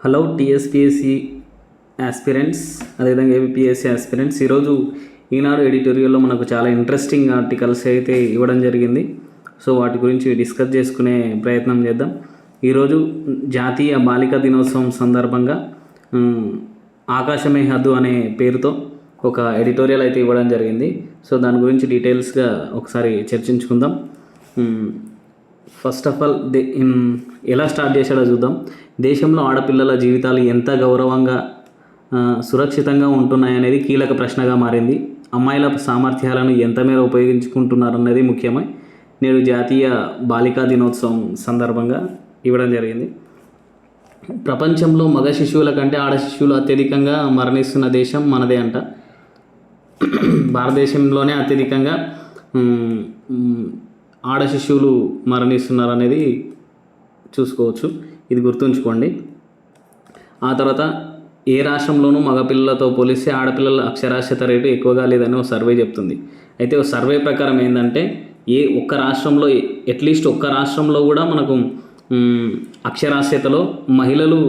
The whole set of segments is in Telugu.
హలో టీఎస్పీఎస్సి ఆస్పిరెంట్స్, అదేవిధంగా ఏపీఎస్సి ఆస్పిరెంట్స్. ఈరోజు ఈనాడు ఎడిటోరియల్లో మనకు చాలా ఇంట్రెస్టింగ్ ఆర్టికల్స్ అయితే ఇవ్వడం జరిగింది. సో వాటి గురించి డిస్కస్ చేసుకునే ప్రయత్నం చేద్దాం. ఈరోజు జాతీయ బాలికా దినోత్సవం సందర్భంగా ఆకాశమే హద్దు అనే పేరుతో ఒక ఎడిటోరియల్ అయితే ఇవ్వడం జరిగింది. సో దాని గురించి డీటెయిల్స్గా ఒకసారి చర్చించుకుందాం. ఫస్ట్ ఆఫ్ ఆల్ ఎలా స్టార్ట్ చేశాడో చూద్దాం. దేశంలో ఆడపిల్లల జీవితాలు ఎంత గౌరవంగా సురక్షితంగా ఉంటున్నాయనేది కీలక ప్రశ్నగా మారింది. అమ్మాయిల సామర్థ్యాలను ఎంత మేర ఉపయోగించుకుంటున్నారన్నది ముఖ్యమై నేడు జాతీయ బాలికా దినోత్సవం సందర్భంగా ఇవ్వడం జరిగింది. ప్రపంచంలో మగ శిశువుల కంటే ఆడ శిశువులు అత్యధికంగా మరణిస్తున్న దేశం మనదే అంట. భారతదేశంలోనే అత్యధికంగా ఆడ శిశువులు మరణిస్తున్నారు అనేది చూసుకోవచ్చు. ఇది గుర్తుంచుకోండి. ఆ తర్వాత ఏ రాష్ట్రంలోనూ మగపిల్లలతో పోలిస్తే ఆడపిల్లల అక్షరాస్యత రేటు ఎక్కువగా లేదని ఒక సర్వే చెప్తుంది. అయితే ఒక సర్వే ప్రకారం ఏంటంటే ఒక్క రాష్ట్రంలో అట్లీస్ట్ ఒక్క రాష్ట్రంలో కూడా మనకు అక్షరాస్యతలో మహిళలు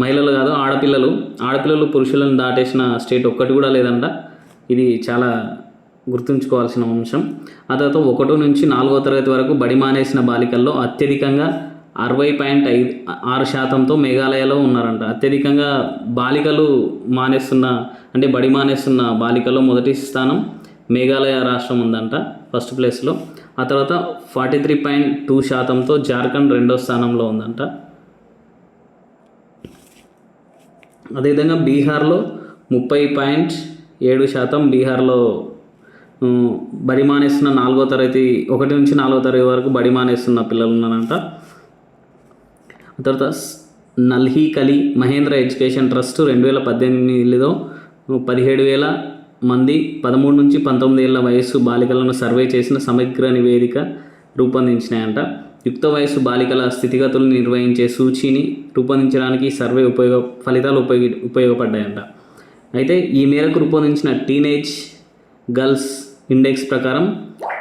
మహిళలు కాదు ఆడపిల్లలు పురుషులను దాటేసిన స్టేట్ ఒక్కటి కూడా లేదంట. ఇది చాలా గుర్తుంచుకోవాల్సిన అంశం. ఆ తర్వాత 1 నుంచి 4వ తరగతి వరకు బడి మానేసిన బాలికల్లో అత్యధికంగా 60.6% మేఘాలయలో ఉన్నారంట. అత్యధికంగా బాలికలు బడి మానేస్తున్న బాలికల్లో మొదటి స్థానం మేఘాలయ రాష్ట్రం ఉందంట, ఫస్ట్ ప్లేస్లో. ఆ తర్వాత 43.2%తో జార్ఖండ్ 2వ స్థానంలో ఉందంట. అదేవిధంగా బీహార్లో 30.7% బీహార్లో బడి మానేస్తున్న 1 నుంచి 4వ తరగతి వరకు బడి మానేస్తున్న పిల్లలు ఉన్నారంట. తర్వాత నల్హీకలి మహేంద్ర ఎడ్యుకేషన్ ట్రస్ట్ 2018లో 17,000 మంది 13 నుంచి 19 ఏళ్ల వయస్సు బాలికలను సర్వే చేసిన సమగ్ర నివేదిక రూపొందించినాయంట. యుక్త వయస్సు బాలికల స్థితిగతులు నిర్వహించే సూచీని రూపొందించడానికి ఈ సర్వే ఫలితాలు ఉపయోగపడ్డాయంట. అయితే ఈ మేరకు రూపొందించిన టీనేజ్ గర్ల్స్ ఇండెక్స్ ప్రకారం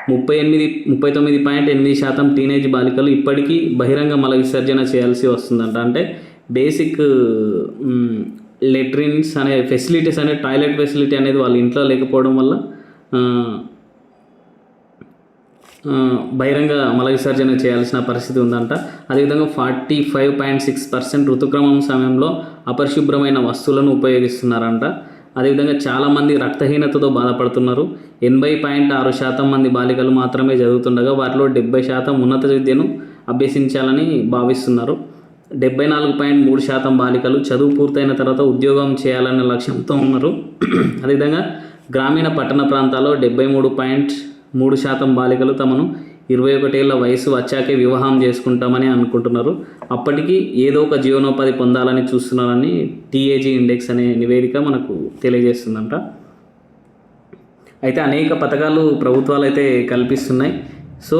39.8% టీనేజ్ బాలికలు ఇప్పటికీ బహిరంగ మల విసర్జన చేయాల్సి వస్తుందంట. అంటే బేసిక్ లెట్రిన్స్ అనే ఫెసిలిటీస్ టాయిలెట్ ఫెసిలిటీ అనేది వాళ్ళ ఇంట్లో లేకపోవడం వల్ల బహిరంగ మల విసర్జన చేయాల్సిన పరిస్థితి ఉందంట. అదేవిధంగా 45.6% ఋతుక్రమం సమయంలో అపరిశుభ్రమైన వస్తువులను ఉపయోగిస్తున్నారంట. అదేవిధంగా చాలామంది రక్తహీనతతో బాధపడుతున్నారు. 80.6% మంది బాలికలు మాత్రమే చదువుతుండగా వారిలో 70% ఉన్నత విద్యను అభ్యసించాలని భావిస్తున్నారు. 74.3% బాలికలు చదువు పూర్తయిన తర్వాత ఉద్యోగం చేయాలనే లక్ష్యంతో ఉన్నారు. అదేవిధంగా గ్రామీణ పట్టణ ప్రాంతాల్లో 73.3% బాలికలు తమను 21 ఏళ్ల వయసు వచ్చాకే వివాహం చేసుకుంటామని అనుకుంటున్నారు. అప్పటికి ఏదో ఒక జీవనోపాధి పొందాలని చూస్తున్నారని టీఏజీ ఇండెక్స్ అనే నివేదిక మనకు తెలియజేస్తుందంట. అయితే అనేక పథకాలు ప్రభుత్వాలు అయితే కల్పిస్తున్నాయి. సో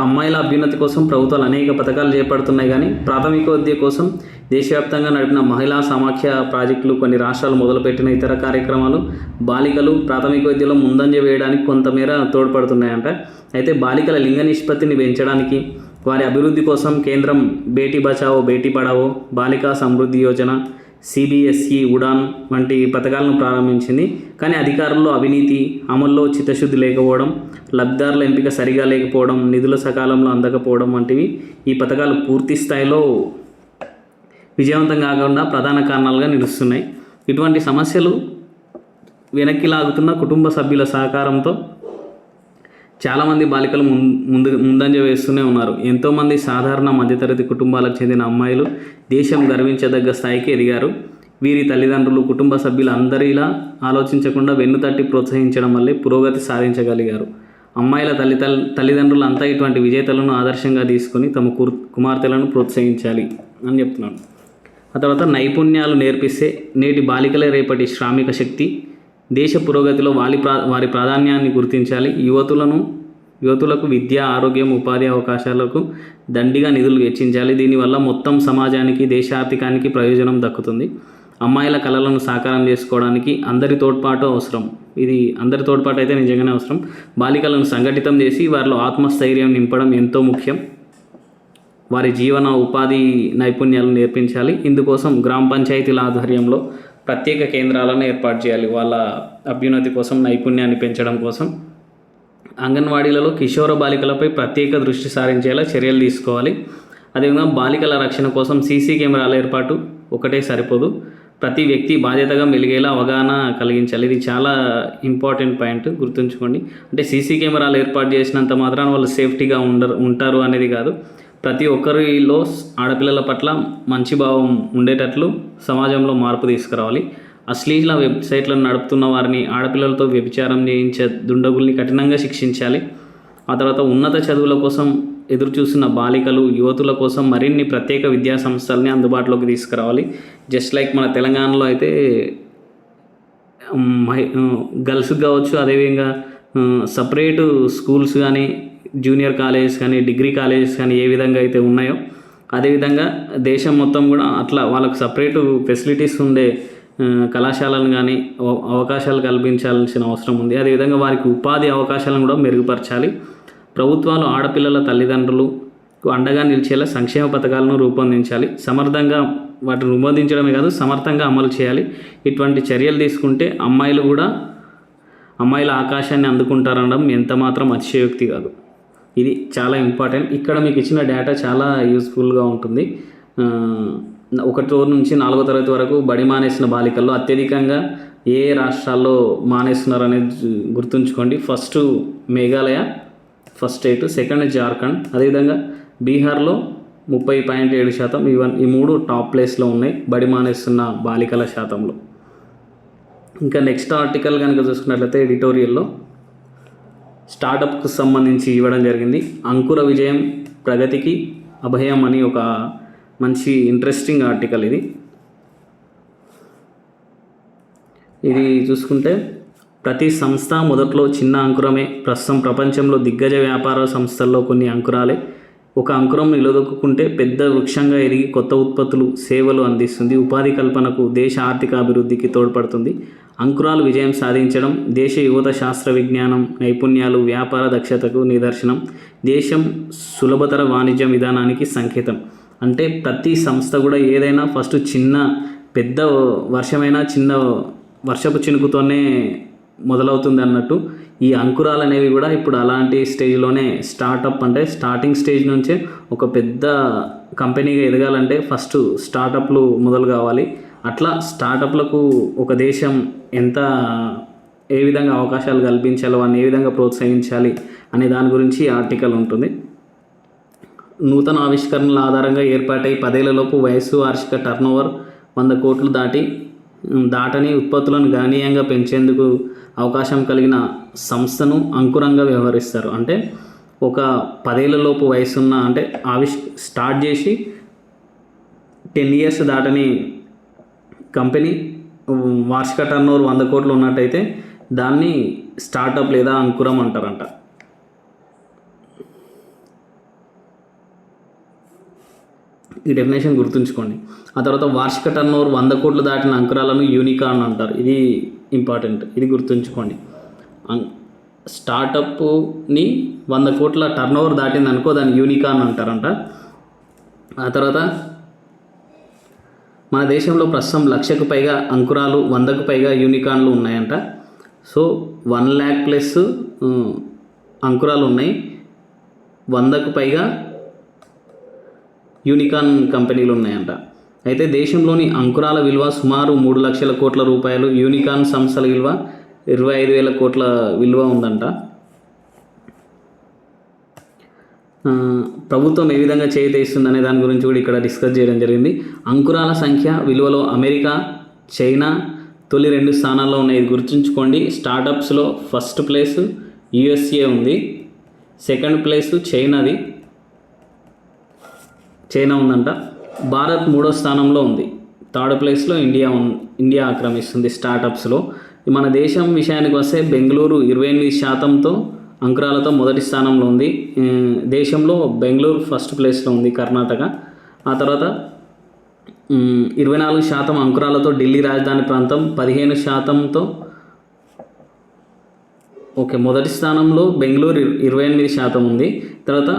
అమ్మాయిల అభ్యున్నతి కోసం ప్రభుత్వాలు అనేక పథకాలు చేపడుతున్నాయి. కానీ ప్రాథమిక విద్య కోసం దేశవ్యాప్తంగా నడిపిన మహిళా సమాఖ్య ప్రాజెక్టులు, కొన్ని రాష్ట్రాలు మొదలుపెట్టిన ఇతర కార్యక్రమాలు బాలికలు ప్రాథమిక విద్యలో ముందంజ వేయడానికి కొంతమేర తోడ్పడుతున్నాయంట. అయితే బాలికల లింగ నిష్పత్తిని పెంచడానికి, వారి అభివృద్ధి కోసం కేంద్రం బేటీ బచావో బేటీ పడావో, బాలికా సమృద్ధి యోజన, CBSE, ఉడాన్ వంటి పథకాలను ప్రారంభించింది. కానీ అధికారుల్లో అవినీతి, అమల్లో చిత్తశుద్ధి లేకపోవడం, లబ్ధిదారుల ఎంపిక సరిగా లేకపోవడం, నిధుల సకాలంలో అందకపోవడం వంటివి ఈ పథకాలు పూర్తి స్థాయిలో విజయవంతం కాకుండా ప్రధాన కారణాలుగా నిలుస్తున్నాయి. ఇటువంటి సమస్యలు వెనక్కి లాగుతున్న కుటుంబ సభ్యుల సహకారంతో చాలామంది బాలికలు ముందంజ వేస్తూనే ఉన్నారు. ఎంతోమంది సాధారణ మధ్యతరగతి కుటుంబాలకు చెందిన అమ్మాయిలు దేశం గర్వించదగ్గ స్థాయికి ఎదిగారు. వీరి తల్లిదండ్రులు, కుటుంబ సభ్యులు అందరిలా ఆలోచించకుండా వెన్నుతట్టి ప్రోత్సహించడం వల్లే పురోగతి సాధించగలిగారు. అమ్మాయిల తల్లిదండ్రులు అంతా ఇటువంటి విజేతలను ఆదర్శంగా తీసుకొని తమ కుమార్తెలను ప్రోత్సహించాలి అని చెప్తున్నాను. ఆ తర్వాత నైపుణ్యాలు నేర్పిస్తే నేటి బాలికలే రేపటి శ్రామిక శక్తి. దేశ పురోగతిలో వారి ప్రాధాన్యాన్ని గుర్తించాలి. యువతులకు విద్య, ఆరోగ్యం, ఉపాధి అవకాశాలకు దండిగా నిధులు వెచ్చించాలి. దీనివల్ల మొత్తం సమాజానికి, దేశార్థికానికి ప్రయోజనం దక్కుతుంది. అమ్మాయిల కళలను సాకారం చేసుకోవడానికి అందరి తోడ్పాటు అవసరం. ఇది అందరి తోడ్పాటు అయితే నిజంగానే అవసరం. బాలికలను సంఘటితం చేసి వారిలో ఆత్మస్థైర్యం నింపడం ఎంతో ముఖ్యం. వారి జీవన ఉపాధి నైపుణ్యాలను నేర్పించాలి. ఇందుకోసం గ్రామ పంచాయతీల ఆధ్వర్యంలో ప్రత్యేక కేంద్రాలను ఏర్పాటు చేయాలి. వాళ్ళ అభ్యున్నతి కోసం, నైపుణ్యాన్ని పెంచడం కోసం. అంగన్వాడీలలో కిషోర బాలికలపై ప్రత్యేక దృష్టి సారించేలా చర్యలు తీసుకోవాలి. అదేవిధంగా బాలికల రక్షణ కోసం సీసీ కెమెరాల ఏర్పాటు ఒకటే సరిపోదు, ప్రతి వ్యక్తి బాధ్యతగా మెలిగేలా అవగాహన కలిగించాలి. ఇది చాలా ఇంపార్టెంట్ పాయింట్, గుర్తుంచుకోండి. అంటే సీసీ కెమెరాలు ఏర్పాటు చేసినంత మాత్రాన వాళ్ళు సేఫ్టీగా ఉంటారు అనేది కాదు. ప్రతి ఒక్కరిలో ఆడపిల్లల పట్ల మంచి భావం ఉండేటట్లు సమాజంలో మార్పు తీసుకురావాలి. అశ్లీల వెబ్సైట్లను నడుపుతున్న వారిని, ఆడపిల్లలతో వ్యభిచారం చేయించే దుండగుల్ని కఠినంగా శిక్షించాలి. ఆ తర్వాత ఉన్నత చదువుల కోసం ఎదురు చూస్తున్న బాలికలు, యువతుల కోసం మరిన్ని ప్రత్యేక విద్యా సంస్థల్ని అందుబాటులోకి తీసుకురావాలి. జస్ట్ లైక్ మన తెలంగాణలో అయితే గర్ల్స్కి కావచ్చు, అదేవిధంగా సపరేటు స్కూల్స్ కానీ, జూనియర్ కాలేజెస్ కానీ, డిగ్రీ కాలేజెస్ కానీ ఏ విధంగా అయితే ఉన్నాయో అదేవిధంగా దేశం మొత్తం కూడా అట్లా వాళ్ళకు సపరేటు ఫెసిలిటీస్ ఉండే కళాశాలను కానీ అవకాశాలు కల్పించాల్సిన అవసరం ఉంది. అదేవిధంగా వారికి ఉపాధి అవకాశాలను కూడా మెరుగుపరచాలి. ప్రభుత్వాలు ఆడపిల్లల తల్లిదండ్రులకు అండగా నిలిచేలా సంక్షేమ పథకాలను రూపొందించాలి. సమర్థంగా వాటిని రూపొందించడమే కాదు, సమర్థంగా అమలు చేయాలి. ఇటువంటి చర్యలు తీసుకుంటే అమ్మాయిల ఆకాశాన్ని అందుకుంటారనడం ఎంత మాత్రం అతిశయోక్తి కాదు. ఇది చాలా ఇంపార్టెంట్. ఇక్కడ మీకు ఇచ్చిన డేటా చాలా యూస్ఫుల్గా ఉంటుంది. 1 నుంచి 4వ తరగతి వరకు బడి మానేసిన బాలికల్లో అత్యధికంగా ఏ రాష్ట్రాల్లో మానేస్తున్నారు అనేది గుర్తుంచుకోండి. First Meghalaya, first state, second Jharkhand, అదేవిధంగా బీహార్లో 30.7%. ఈ 3 టాప్ ప్లేస్లో ఉన్నాయి బడి మానేస్తున్న బాలికల శాతంలో. ఇంకా నెక్స్ట్ ఆర్టికల్ కనుక చూసుకున్నట్లయితే ఎడిటోరియల్లో స్టార్టప్కు సంబంధించి ఇవ్వడం జరిగింది. అంకుర విజయం ప్రగతికి అభయం అని ఒక మంచి ఇంట్రెస్టింగ్ ఆర్టికల్ ఇది చూసుకుంటే ప్రతి సంస్థ మొదట్లో చిన్న అంకురమే. ప్రస్తుతం ప్రపంచంలో దిగ్గజ వ్యాపార సంస్థల్లో కొన్ని అంకురాలే. ఒక అంకురం నిలదొక్కుంటే పెద్ద వృక్షంగా ఎదిగి కొత్త ఉత్పత్తులు, సేవలు అందిస్తుంది. ఉపాధి కల్పనకు, దేశ ఆర్థిక అభివృద్ధికి తోడ్పడుతుంది. అంకురాలు విజయం సాధించడం దేశ యువత శాస్త్ర విజ్ఞానం నైపుణ్యాలు, వ్యాపార దక్షతకు నిదర్శనం. దేశం సులభతర వాణిజ్య విధానానికి సంకేతం. అంటే ప్రతి సంస్థ కూడా ఏదైనా ఫస్ట్ పెద్ద చిన్న వర్షపు చినుకుతోనే మొదలవుతుంది అన్నట్టు ఈ అంకురాలు అనేవి కూడా ఇప్పుడు అలాంటి స్టేజ్లోనే స్టార్టప్ అంటే స్టార్టింగ్ స్టేజ్ నుంచే ఒక పెద్ద కంపెనీగా ఎదగాలంటే ఫస్ట్ స్టార్టప్లు మొదలు కావాలి. అట్లా స్టార్టప్లకు ఒక దేశం ఏ విధంగా అవకాశాలు కల్పించాలో వాటిని ఏ విధంగా ప్రోత్సహించాలి అనే దాని గురించి ఆర్టికల్ ఉంటుంది. నూతన ఆవిష్కరణల ఆధారంగా ఏర్పాటై 10 ఏళ్లలోపు వయస్సు, వార్షిక టర్నోవర్ 100 కోట్లు దాటని ఉత్పత్తులను గణనీయంగా పెంచేందుకు అవకాశం కలిగిన సంస్థను అంకురంగా వ్యవహరిస్తారు. అంటే ఒక 10 ఏళ్లలోపు వయసున్న అంటే స్టార్ట్ చేసి 10 years దాటని కంపెనీ వార్షిక టర్నోవర్ 100 కోట్లు ఉన్నట్టయితే దాన్ని స్టార్టప్ లేదా అంకురం అంటారంట. ఈ డెఫినేషన్ గుర్తుంచుకోండి. ఆ తర్వాత వార్షిక టర్నోవర్ 100 కోట్లు దాటిన అంకురాలను యూనికార్న్ అంటారు. ఇది ఇంపార్టెంట్, ఇది గుర్తుంచుకోండి. స్టార్టప్ని 100 కోట్ల టర్నోవర్ దాటింది అనుకో దాన్ని యూనికార్న్ అంటారంట. ఆ తర్వాత మన దేశంలో ప్రస్తుతం 1,00,000కు పైగా అంకురాలు, 100కు పైగా యూనికార్న్లు ఉన్నాయంట. సో 1 lakh ప్లస్ అంకురాలు ఉన్నాయి, 100కు పైగా యూనికార్న్ కంపెనీలు ఉన్నాయంట. అయితే దేశంలోని అంకురాల విలువ సుమారు 3 లక్షల కోట్ల రూపాయలు, యూనికార్న్ సంస్థల విలువ 25,000 కోట్ల విలువ ఉందంట. ప్రభుత్వం ఏ విధంగా చేయిస్తుంది అనే దాని గురించి కూడా ఇక్కడ డిస్కస్ చేయడం జరిగింది. అంకురాల సంఖ్య విలువలో అమెరికా, చైనా తొలి 2 స్థానాల్లో ఉన్నాయి. ఇది గుర్తుంచుకోండి. స్టార్టప్స్లో ఫస్ట్ ప్లేస్ USA ఉంది, సెకండ్ ప్లేస్ చైనా ఉందంట. భారత్ 3వ స్థానంలో ఉంది, 3rd ప్లేస్లో ఇండియా ఆక్రమిస్తుంది స్టార్టప్స్లో. మన దేశం విషయానికి వస్తే బెంగళూరు 28% అంకురాలతో మొదటి స్థానంలో ఉంది. దేశంలో బెంగళూరు ఫస్ట్ ప్లేస్లో ఉంది, కర్ణాటక. ఆ తర్వాత 24% అంకురాలతో ఢిల్లీ రాజధాని ప్రాంతం 15%తో మొదటి స్థానంలో బెంగళూరు 28% ఉంది. తర్వాత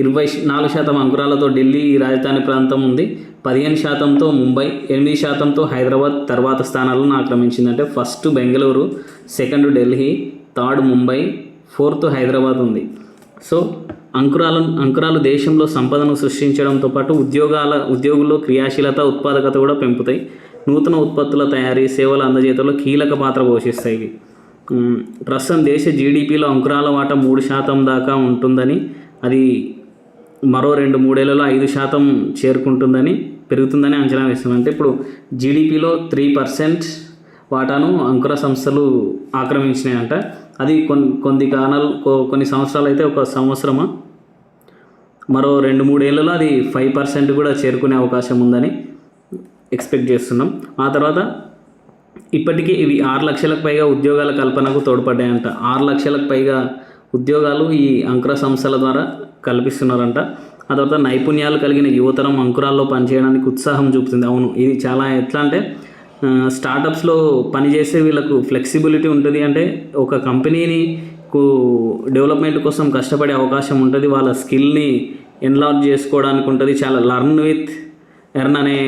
24% అంకురాలతో ఢిల్లీ రాజధాని ప్రాంతం ఉంది. 15%తో ముంబై, 8%తో హైదరాబాద్ తర్వాత స్థానాలను ఆక్రమించిందంటే first Bengaluru, second Delhi, third Mumbai, fourth Hyderabad ఉంది. సో అంకురాలు దేశంలో సంపదను సృష్టించడంతో పాటు ఉద్యోగుల్లో క్రియాశీలత, ఉత్పాదకత కూడా పెంపుతాయి. నూతన ఉత్పత్తుల తయారీ, సేవల అందజేతలో కీలక పాత్ర పోషిస్తాయి ఇవి. ప్రస్తుతం దేశ జీడిపిలో అంకురాల వాటా 3% దాకా ఉంటుందని, అది మరో 2-3 ఏళ్లలో 5% చేరుకుంటుందని, పెరుగుతుందని అంచనా వేస్తుంది. అంటే ఇప్పుడు జీడిపిలో 3% వాటాను అంకుర సంస్థలు ఆక్రమించినాయంట. అది కొన్ని సంవత్సరాలు అయితే, ఒక సంవత్సరమా మరో 2-3 ఏళ్లలో అది 5% కూడా చేరుకునే అవకాశం ఉందని ఎక్స్పెక్ట్ చేస్తున్నాం. ఆ తర్వాత ఇప్పటికీ ఇవి 6 లక్షలకు పైగా ఉద్యోగాల కల్పనకు తోడ్పడ్డాయంట. 6 లక్షలకు పైగా ఉద్యోగాలు ఈ అంకుర సంస్థల ద్వారా కల్పిస్తున్నారంట. ఆ తర్వాత నైపుణ్యాలు కలిగిన యువతరం అంకురాల్లో పనిచేయడానికి ఉత్సాహం చూపుతుంది. అవును, ఇది చాలా ఎట్లా అంటే స్టార్టప్స్లో పనిచేసే వీళ్ళకు ఫ్లెక్సిబిలిటీ ఉంటుంది. అంటే ఒక కంపెనీని డెవలప్మెంట్ కోసం కష్టపడే అవకాశం ఉంటుంది. వాళ్ళ స్కిల్ని ఎన్లార్జ్ చేసుకోవడానికి ఉంటుంది. చాలా లర్న్ విత్ ఎర్న్ అనే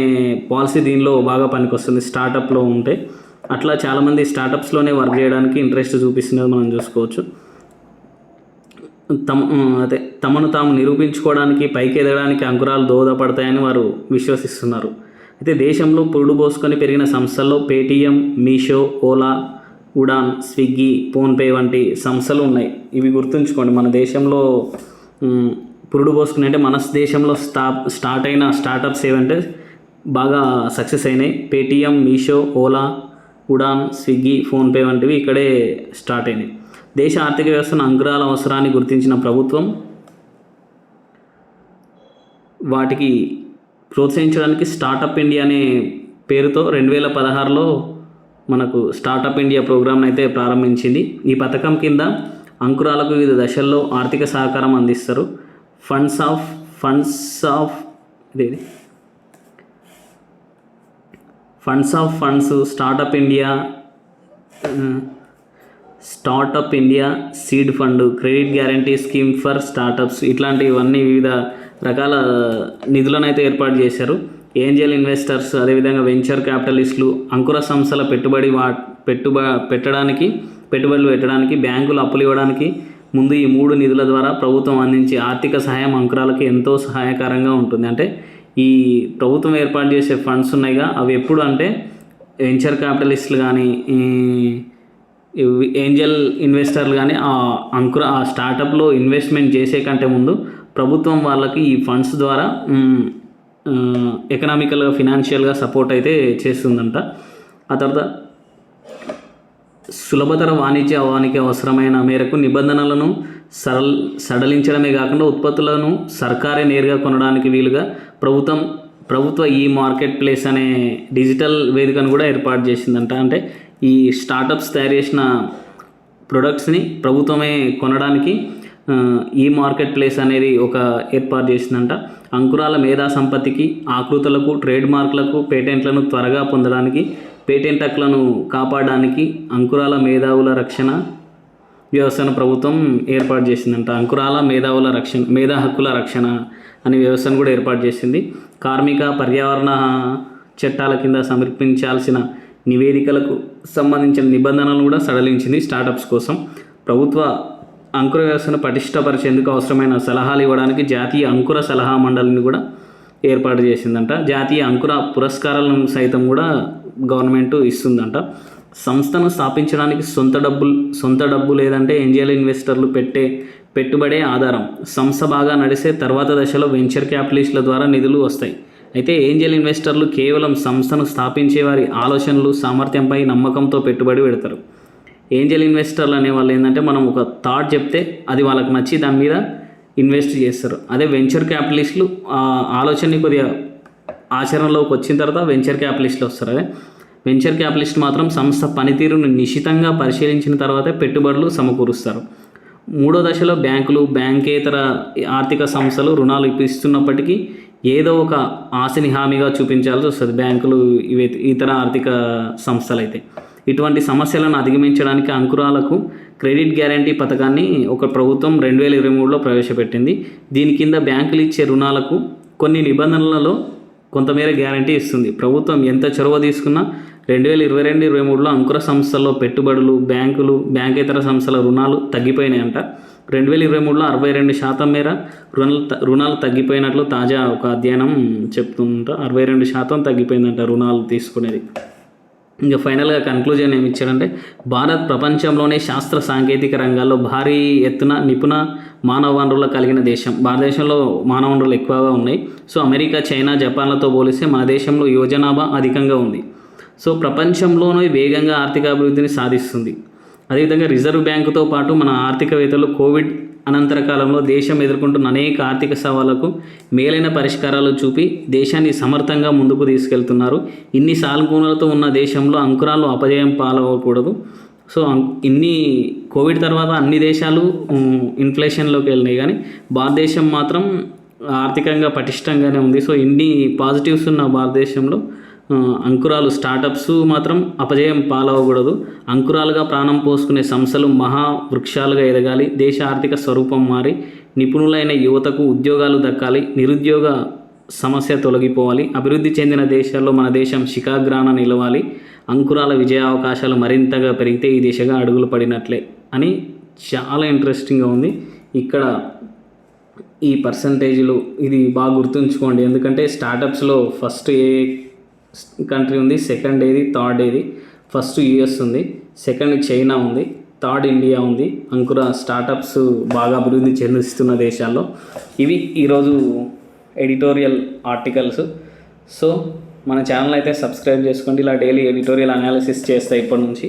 పాలసీ దీనిలో బాగా పనికొస్తుంది స్టార్టప్లో ఉంటే. అట్లా చాలామంది స్టార్టప్స్లోనే వర్క్ చేయడానికి ఇంట్రెస్ట్ చూపిస్తున్నది మనం చూసుకోవచ్చు. తమను తాము నిరూపించుకోవడానికి, పైకి ఎదగడానికి అంకురాలు దోహదపడతాయని వారు విశ్వసిస్తున్నారు. అయితే దేశంలో పురుడు పోసుకొని పెరిగిన సంస్థల్లో Paytm, Meesho, Ola, Udaan, Swiggy, PhonePe వంటి సంస్థలు ఉన్నాయి. ఇవి గుర్తుంచుకోండి. మన దేశంలో పురుడు పోసుకుని అంటే మన దేశంలో స్టార్ట్ అయిన స్టార్టప్స్ ఏవంటే బాగా సక్సెస్ అయినాయి. Paytm, Meesho, Ola, Udaan, Swiggy, PhonePe వంటివి ఇక్కడే స్టార్ట్ అయినాయి. దేశ ఆర్థిక వ్యవస్థను అంకురాల అవసరాన్ని గుర్తించిన ప్రభుత్వం వాటికి ప్రోత్సహించడానికి స్టార్టప్ ఇండియా అనే పేరుతో 2016లో మనకు స్టార్టప్ ఇండియా ప్రోగ్రామ్ని అయితే ప్రారంభించింది. ఈ పథకం కింద అంకురాలకు వివిధ దశల్లో ఆర్థిక సహకారం అందిస్తారు. Funds startup India seed fund, credit guarantee scheme for startups, ఇట్లాంటివన్నీ వివిధ రకాల నిధులను అయితే ఏర్పాటు చేశారు. ఏంజల్ ఇన్వెస్టర్స్, అదేవిధంగా వెంచర్ క్యాపిటలిస్టులు అంకుర సంస్థల పెట్టుబడులు పెట్టడానికి, బ్యాంకులు అప్పులు ఇవ్వడానికి ముందు ఈ 3 నిధుల ద్వారా ప్రభుత్వం అందించే ఆర్థిక సహాయం అంకురాలకి ఎంతో సహాయకరంగా ఉంటుంది. అంటే ఈ ప్రభుత్వం ఏర్పాటు చేసే ఫండ్స్ ఉన్నాయిగా, అవి ఎప్పుడు అంటే వెంచర్ క్యాపిటలిస్టులు కానీ, ఏంజల్ ఇన్వెస్టర్లు కానీ ఆ స్టార్టప్లో ఇన్వెస్ట్మెంట్ చేసే కంటే ముందు ప్రభుత్వం వాళ్ళకి ఈ ఫండ్స్ ద్వారా ఎకనామికల్గా, ఫినాన్షియల్గా సపోర్ట్ అయితే చేస్తుందంట. ఆ తర్వాత సులభతర వాణిజ్యానికి అవసరమైన మేరకు నిబంధనలను సడలించడమే కాకుండా ఉత్పత్తులను సర్కారే నేరుగా కొనడానికి వీలుగా ప్రభుత్వ ఈ మార్కెట్ ప్లేస్ అనే డిజిటల్ వేదికను కూడా ఏర్పాటు చేసిందంట. అంటే ఈ స్టార్టప్స్ తయారు చేసిన ప్రొడక్ట్స్ని ప్రభుత్వమే కొనడానికి ఈ మార్కెట్ ప్లేస్ అనేది ఒక ఏర్పాటు చేసిందంట. అంకురాల మేధా సంపత్తికి, ఆకృతులకు, ట్రేడ్ మార్క్లకు, పేటెంట్లను త్వరగా పొందడానికి, పేటెంట్ హక్కులను కాపాడడానికి అంకురాల మేధావుల రక్షణ వ్యవస్థను ప్రభుత్వం ఏర్పాటు చేసిందంట. అంకురాల మేధా హక్కుల రక్షణ అనే వ్యవస్థను కూడా ఏర్పాటు చేసింది. కార్మిక, పర్యావరణ చట్టాల కింద సమర్పించాల్సిన నివేదికలకు సంబంధించిన నిబంధనలను కూడా సడలించింది స్టార్టప్స్ కోసం. ప్రభుత్వ అంకుర వ్యవస్థను పటిష్టపరిచేందుకు అవసరమైన సలహాలు ఇవ్వడానికి జాతీయ అంకుర సలహా మండలిని కూడా ఏర్పాటు చేసిందంట. జాతీయ అంకుర పురస్కారాలను సైతం కూడా గవర్నమెంట్ ఇస్తుందంట. సంస్థను స్థాపించడానికి సొంత డబ్బు లేదంటే ఏంజల్ ఇన్వెస్టర్లు పెట్టుబడే ఆధారం. సంస్థ బాగా నడిస్తే తర్వాత దశలో వెంచర్ క్యాపిటలిస్టుల ద్వారా నిధులు వస్తాయి. అయితే ఏంజల్ ఇన్వెస్టర్లు కేవలం సంస్థను స్థాపించే వారి ఆలోచనలు, సామర్థ్యంపై నమ్మకంతో పెట్టుబడి పెడతారు. ఏంజల్ ఇన్వెస్టర్లు అనే వాళ్ళు ఏంటంటే మనం ఒక థాట్ చెప్తే అది వాళ్ళకి నచ్చి దాని మీద ఇన్వెస్ట్ చేస్తారు. అదే వెంచర్ క్యాపిటలిస్టులు ఆ ఆలోచనని కొద్దిగా ఆచరణలోకి వచ్చిన తర్వాత వెంచర్ క్యాపిటలిస్టులు వస్తారు. అదే వెంచర్ క్యాపిటలిస్ట్ మాత్రం సంస్థ పనితీరును నిశితంగా పరిశీలించిన తర్వాతే పెట్టుబడులు సమకూరుస్తారు. 3వ దశలో బ్యాంకులు, బ్యాంకేతర ఆర్థిక సంస్థలు రుణాలు ఇస్తున్నప్పటికీ ఏదో ఒక ఆశని హామీగా చూపించాల్సి వస్తుంది బ్యాంకులు, ఇతర ఆర్థిక సంస్థలు అయితే. ఇటువంటి సమస్యలను అధిగమించడానికి అంకురాలకు క్రెడిట్ గ్యారంటీ పథకాన్ని ఒక ప్రభుత్వం 2023లో ప్రవేశపెట్టింది. దీని కింద బ్యాంకులు ఇచ్చే రుణాలకు కొన్ని నిబంధనలలో కొంతమేర గ్యారంటీ ఇస్తుంది. ప్రభుత్వం ఎంత చొరవ తీసుకున్నా 2022-23లో అంకుర సంస్థల్లో పెట్టుబడులు, బ్యాంకులు, బ్యాంకేతర సంస్థల రుణాలు తగ్గిపోయినాయంట. 2023లో 62% మేర రుణాలు తగ్గిపోయినట్లు తాజా ఒక అధ్యయనం చెప్తుంట. 62% తగ్గిపోయిందంట రుణాలు తీసుకునేది. ఇంకా ఫైనల్గా కన్క్లూజన్ ఏమి ఇచ్చారంటే, భారత్ ప్రపంచంలోనే శాస్త్ర సాంకేతిక రంగాల్లో భారీ ఎత్తున నిపుణ మానవ వనరులు కలిగిన దేశం. భారతదేశంలో మానవ వనరులు ఎక్కువగా ఉన్నాయి. సో అమెరికా, చైనా, జపాన్లతో పోలిస్తే మన దేశంలో యువజనాభా అధికంగా ఉంది. సో ప్రపంచంలోనే వేగంగా ఆర్థిక అభివృద్ధిని సాధిస్తుంది. అదేవిధంగా రిజర్వ్ బ్యాంకుతో పాటు మన ఆర్థికవేత్తలు కోవిడ్ అనంతర కాలంలో దేశం ఎదుర్కొంటున్న అనేక ఆర్థిక సవాళ్లకు మేలైన పరిష్కారాలు చూపి దేశాన్ని సమర్థంగా ముందుకు తీసుకెళ్తున్నారు. ఇన్ని సానుకూలతతో ఉన్న దేశంలో అంకురాలు అపజయం పాలవ్వకూడదు. సో ఇన్ని కోవిడ్ తర్వాత అన్ని దేశాలు ఇన్ఫ్లేషన్లోకి వెళ్ళినాయి, కానీ భారతదేశం మాత్రం ఆర్థికంగా పటిష్టంగానే ఉంది. సో ఇన్ని పాజిటివ్స్ ఉన్న భారతదేశంలో అంకురాలు స్టార్టప్స్ మాత్రం అపజయం పాలవకూడదు. అంకురాలుగా ప్రాణం పోసుకునే సంస్థలు మహా వృక్షాలుగా ఎదగాలి. దేశ ఆర్థిక స్వరూపం మారి నిపుణులైన యువతకు ఉద్యోగాలు దక్కాలి. నిరుద్యోగ సమస్య తొలగిపోవాలి. అభివృద్ధి చెందిన దేశాల్లో మన దేశం శిఖాగ్రాన నిలవాలి. అంకురాల విజయ అవకాశాలు మరింతగా పెరిగితే ఈ దిశగా అడుగులు పడినట్లే అని చాలా ఇంట్రెస్టింగ్గా ఉంది. ఇక్కడ ఈ పర్సంటేజ్లు ఇది బాగా గుర్తుంచుకోండి, ఎందుకంటే స్టార్టప్స్లో ఫస్ట్ ఏ కంట్రీ ఉంది, సెకండ్ ఏది, థర్డ్ ఏది. ఫస్ట్ యూఎస్ ఉంది, సెకండ్ చైనా ఉంది, థర్డ్ ఇండియా ఉంది. అంకుర స్టార్టప్స్ బాగా అభివృద్ధి చెందిస్తున్న దేశాల్లో. ఇవి ఈరోజు ఎడిటోరియల్ ఆర్టికల్స్. సో మన ఛానల్ అయితే సబ్స్క్రైబ్ చేసుకోండి. ఇలా డైలీ ఎడిటోరియల్ అనాలిసిస్ చేస్తాయి ఇప్పటి నుంచి.